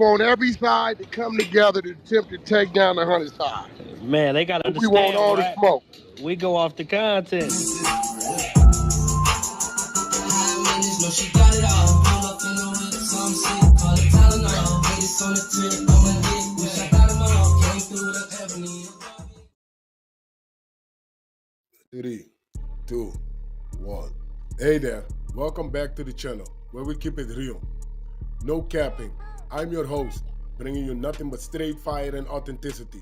want every side to come together to attempt to take down the 100 side. Man, they gotta We want understand, all the right? smoke. We go off the content. Three, two, one. Hey there, welcome back to the channel where we keep it real. No capping. I'm your host, bringing you nothing but straight fire and authenticity.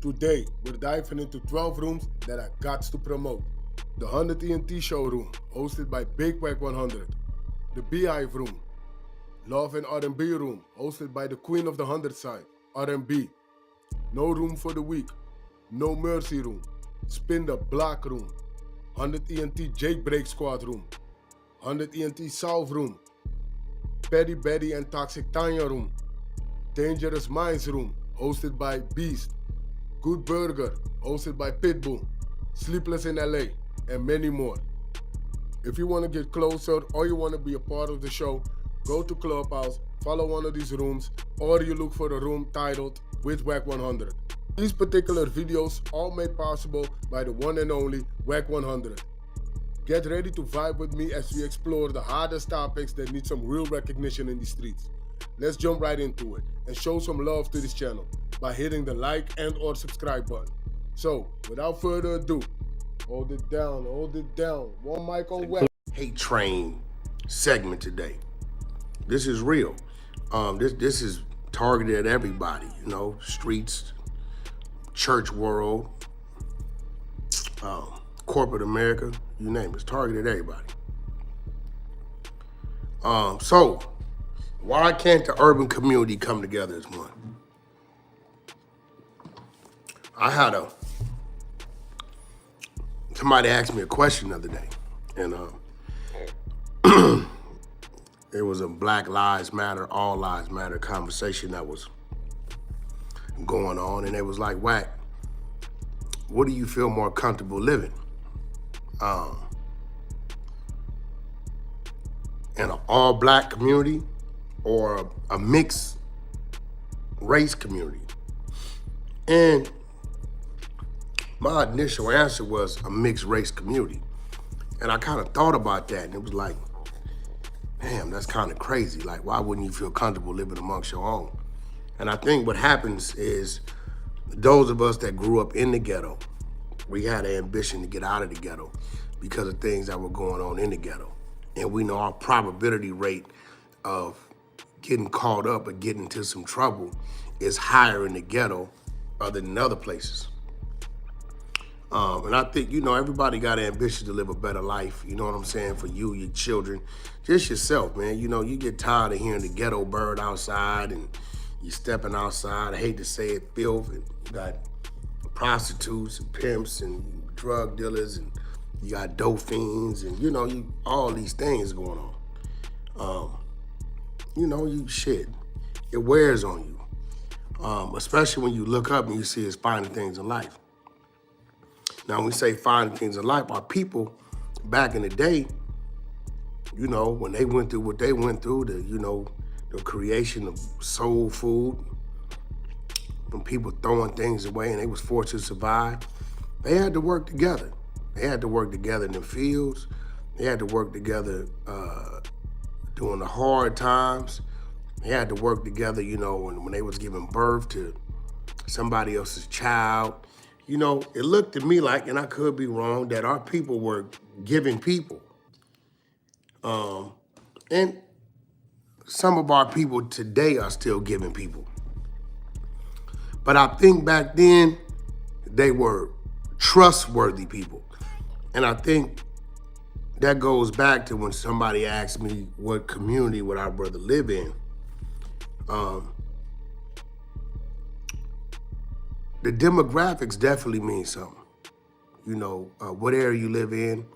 Today, we're diving into 12 rooms that I got to promote. The 100 ENT showroom, hosted by Big Wack100. The Beehive room. Love and R&B room, hosted by the queen of the 100 side, R&B. No room for the weak. No mercy room. Spin the block room. 100 ENT Jailbreak Squad room. 100 ENT South room. Petty Betty and Toxic Tanya room. Dangerous Minds room, hosted by Beast. Good Burger, hosted by Pitbull. Sleepless in LA, and many more. If you want to get closer or you want to be a part of the show, go to Clubhouse, follow one of these rooms, or you look for a room titled with Wack100. These particular videos all made possible by the one and only Wack100. Get ready to vibe with me as we explore the hardest topics that need some real recognition in the streets. Let's jump right into it and show some love to this channel by hitting the like and or subscribe button. So, without further ado, hold it down. One mic on Wack. Hate train segment today. This is real. This is targeted at everybody, you know, streets, church world, corporate America, you name it. It's targeted at everybody. So why can't the urban community come together as one? I had somebody asked me a question the other day, and it was a Black Lives Matter, All Lives Matter conversation that was going on, and it was like, Wack, what do you feel more comfortable living? In an all-black community or a mixed race community? And my initial answer was a mixed race community. And I kind of thought about that, and it was like, damn, that's kind of crazy. Like, why wouldn't you feel comfortable living amongst your own? And I think what happens is those of us that grew up in the ghetto, we had an ambition to get out of the ghetto because of things that were going on in the ghetto. And we know our probability rate of getting caught up or getting into some trouble is higher in the ghetto than in other places. And I think, you know, everybody got ambition to live a better life, you know what I'm saying, for you, your children, just yourself, man. You know, you get tired of hearing the ghetto bird outside and you stepping outside, I hate to say it, filth, and you got prostitutes and pimps and drug dealers, and you got dope fiends, and you know, all these things going on. You know, it wears on you, especially when you look up and you see it's finding things in life. Now, when we say finding things in life, our people back in the day, you know, when they went through what they went through, the creation of soul food, when people throwing things away and they was forced to survive, they had to work together. They had to work together in the fields. They had to work together during the hard times. They had to work together, you know, when they was giving birth to somebody else's child. You know, it looked to me like, and I could be wrong, that our people were giving people. And some of our people today are still giving people. But I think back then, they were trustworthy people. And I think that goes back to when somebody asked me what community would our brother live in. The demographics definitely mean something. You know, what area you live in,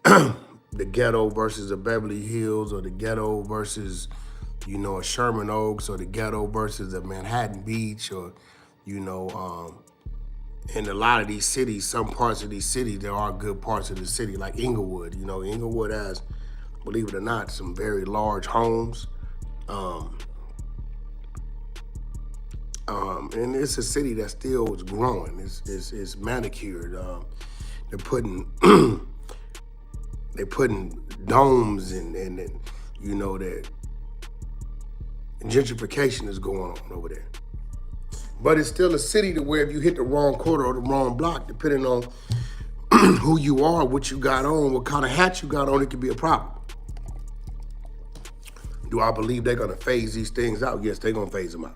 the ghetto versus a Beverly Hills, or the ghetto versus, you know, a Sherman Oaks, or the ghetto versus a Manhattan Beach, or, you know, in a lot of these cities, some parts of these cities, there are good parts of the city, like Inglewood. You know, Inglewood has, believe it or not, some very large homes. And it's a city that still is growing. It's manicured. They're putting domes and you know that gentrification is going on over there. But it's still a city to where if you hit the wrong quarter or the wrong block, depending on who you are, what you got on, what kind of hat you got on, it could be a problem. Do I believe they're gonna phase these things out? Yes, they're gonna phase them out.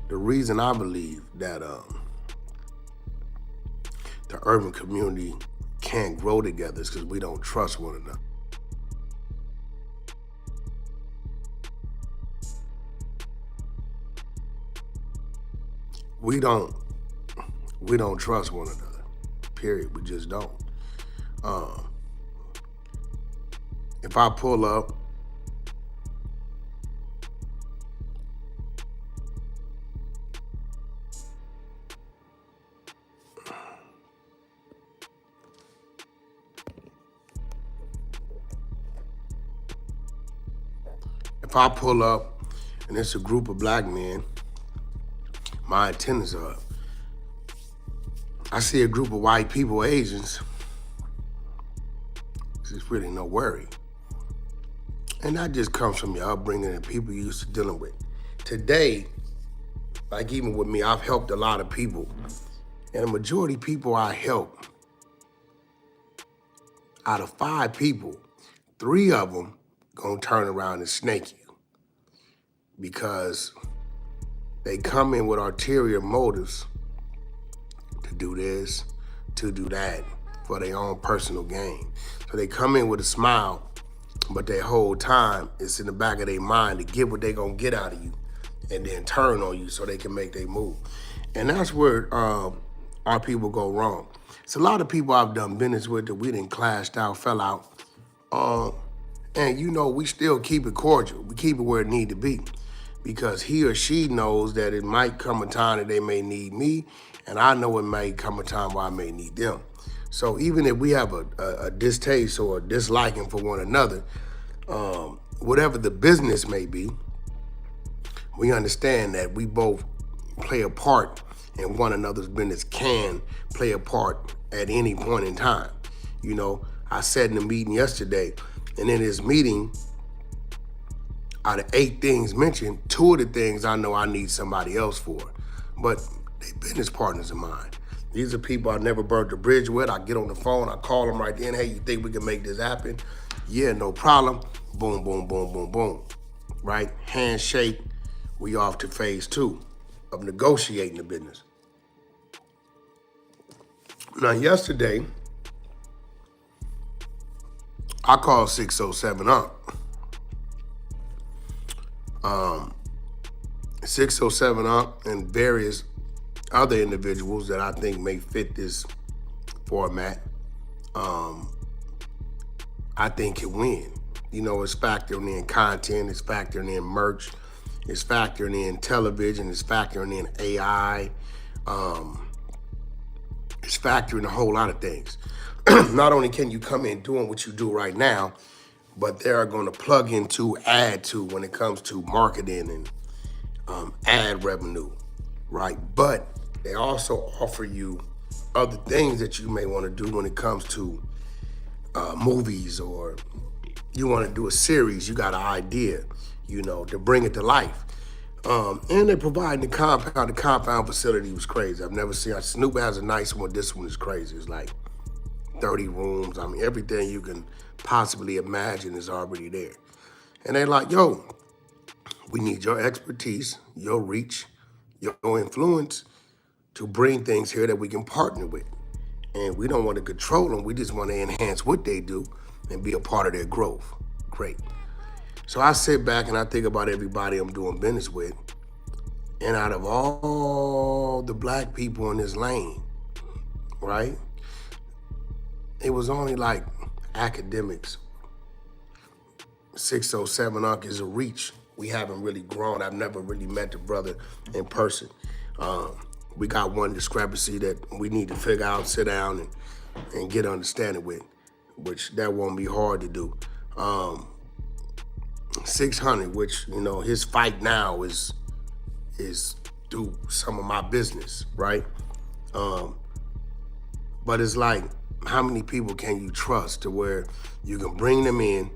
The reason I believe that the urban community can't grow together is because we don't trust one another. We don't trust one another, period. We just don't. If I pull up, and it's a group of black men, my antennas are up. I see a group of white people, Asians, there's really no worry. And that just comes from your upbringing and people you're used to dealing with. Today, like even with me, I've helped a lot of people. And the majority of people I help, out of 5 people, 3 of them gonna turn around and snake you. Because they come in with ulterior motives to do this, to do that, for their own personal gain. So they come in with a smile, but their whole time it's in the back of their mind to get what they gonna get out of you and then turn on you so they can make their move. And that's where our people go wrong. It's a lot of people I've done business with that we done clashed out, fell out. And you know, we still keep it cordial. We keep it where it need to be. Because he or she knows that it might come a time that they may need me, and I know it may come a time where I may need them. So even if we have a distaste or a disliking for one another, whatever the business may be, we understand that we both play a part in one another's business, can play a part at any point in time. You know, I said in the meeting yesterday, and in this meeting, out of 8 things mentioned, 2 of the things I know I need somebody else for, but they business partners of mine. These are people I never burned the bridge with. I get on the phone, I call them right then, hey, you think we can make this happen? Yeah, no problem. Boom, boom, boom, boom, boom, right? Handshake, we off to phase 2 of negotiating the business. Now, yesterday, I called 607 up. 607 up and various other individuals that I think may fit this format, I think can win. You know, it's factoring in content, it's factoring in merch, it's factoring in television, it's factoring in AI, it's factoring a whole lot of things. Not only can you come in doing what you do right now, but they're going to plug into, add to when it comes to marketing and ad revenue, right? But they also offer you other things that you may want to do when it comes to movies, or you want to do a series, you got an idea, you know, to bring it to life. And they're providing the compound. The compound facility was crazy. I've never seen, Snoop has a nice one, this one is crazy. It's like 30 rooms. I mean, everything you can possibly imagine is already there. And they're like, yo, we need your expertise, your reach, your influence to bring things here that we can partner with. And we don't want to control them. We just want to enhance what they do and be a part of their growth. Great. So I sit back and I think about everybody I'm doing business with. And out of all the black people in this lane, right? It was only like academics. 607 Unc is a reach. We haven't really grown. I've never really met the brother in person. We got one discrepancy that we need to figure out, sit down and get understanding with, which that won't be hard to do. 600, which, you know, his fight now is through some of my business, right? But it's like, how many people can you trust to where you can bring them in,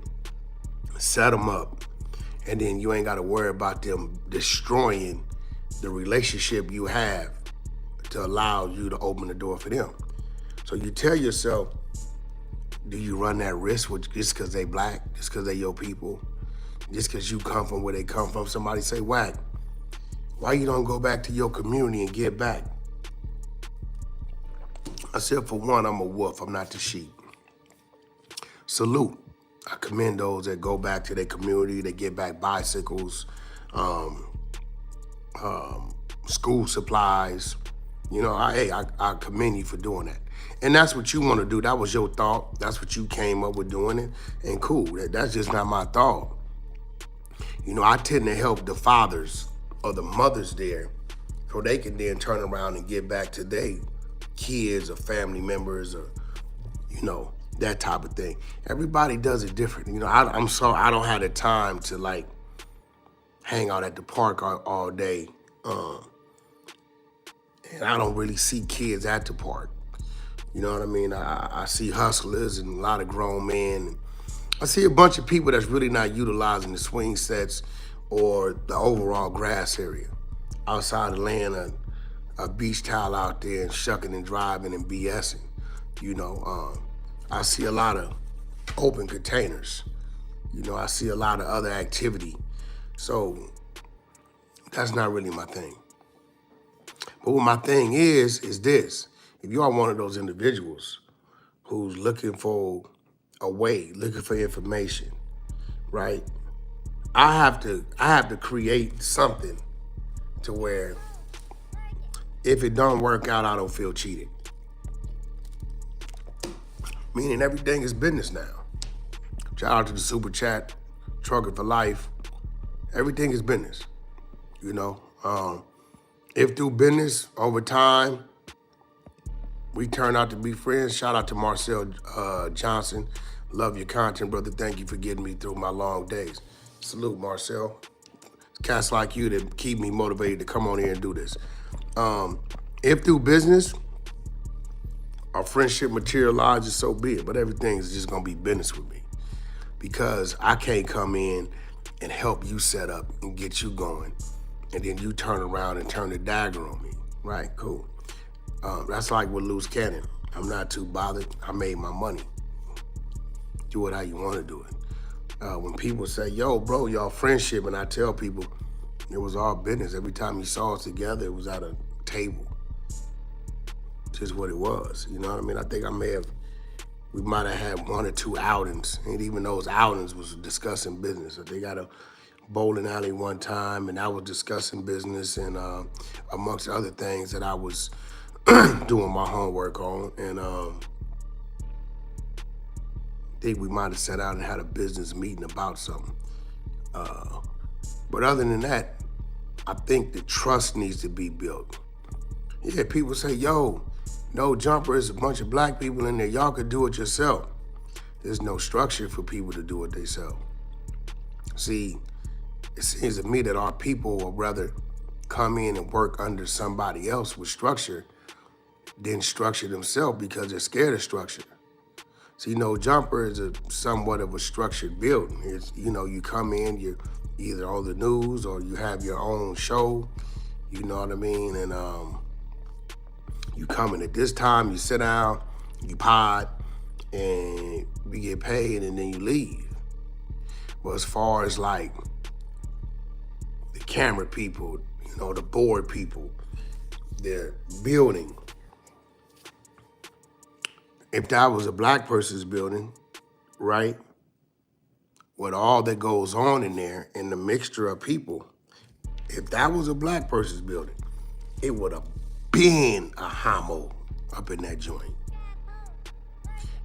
set them up, and then you ain't got to worry about them destroying the relationship you have to allow you to open the door for them. So you tell yourself, do you run that risk just because they black, just because they your people, just because you come from where they come from? Somebody say, Wack, why you don't go back to your community and get back? I said, for one, I'm a wolf, I'm not the sheep. Salute. I commend those that go back to their community, they get back bicycles, school supplies. You know, I commend you for doing that. And that's what you want to do. That was your thought. That's what you came up with doing it. And cool, that's just not my thought. You know, I tend to help the fathers or the mothers there so they can then turn around and get back to their kids or family members or, you know, that type of thing. Everybody does it different. You know, I'm sorry, I don't have the time to like hang out at the park all day. And I don't really see kids at the park. You know what I mean? I see hustlers and a lot of grown men. I see a bunch of people that's really not utilizing the swing sets or the overall grass area. Outside of laying a beach towel out there and shucking and driving and BSing. You know, I see a lot of open containers. You know, I see a lot of other activity. So that's not really my thing. But what my thing is this. If you are one of those individuals who's looking for a way, looking for information, right? I have to create something to where if it don't work out, I don't feel cheated. Meaning everything is business now. Shout out to the super chat, Trucker for Life. Everything is business, you know? If through business, over time, we turn out to be friends. Shout out to Marcel Johnson. Love your content, brother. Thank you for getting me through my long days. Salute, Marcel. Cats like you that keep me motivated to come on here and do this. If through business, our friendship materializes, so be it. But everything is just gonna be business with me because I can't come in and help you set up and get you going, and then you turn around and turn the dagger on me. Right, cool. That's like with loose cannon. I'm not too bothered. I made my money. Do it how you want to do it. When people say, yo, bro, y'all friendship, and I tell people it was all business. Every time you saw us together, it was at a table. Just what it was. You know what I mean? I think we might have had 1 or 2 outings, and even those outings was discussing business. So they got a bowling alley one time, and I was discussing business and amongst other things that I was doing my homework on. And I think we might have sat out and had a business meeting about something. But other than that, I think the trust needs to be built. Yeah, people say, yo, no jumper, is a bunch of black people in there. Y'all could do it yourself. There's no structure for people to do it themselves. See, it seems to me that our people will rather come in and work under somebody else with structure than structure themselves because they're scared of structure. See, no jumper is somewhat of a structured building. It's, you know, you come in, you're either on the news or you have your own show, you know what I mean? And you come in at this time, you sit down, you pod, and you get paid, and then you leave. But as far as like the camera people, you know, the board people, they're building. If that was a black person's building, right, with all that goes on in there and the mixture of people, if that was a black person's building, it would have been a homo up in that joint.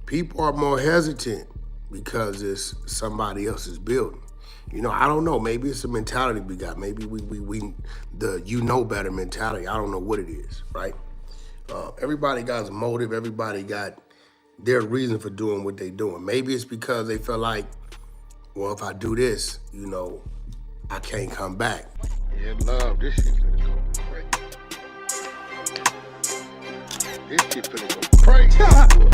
People are more hesitant because it's somebody else's building. You know, I don't know, maybe it's a mentality we got. Maybe we the you know better mentality. I don't know what it is, right? Everybody got a motive, everybody got their reason for doing what they're doing. Maybe it's because they feel like well, if I do this, you know, I can't come back. Yeah, love, this shit finna go crazy. This shit finna go crazy.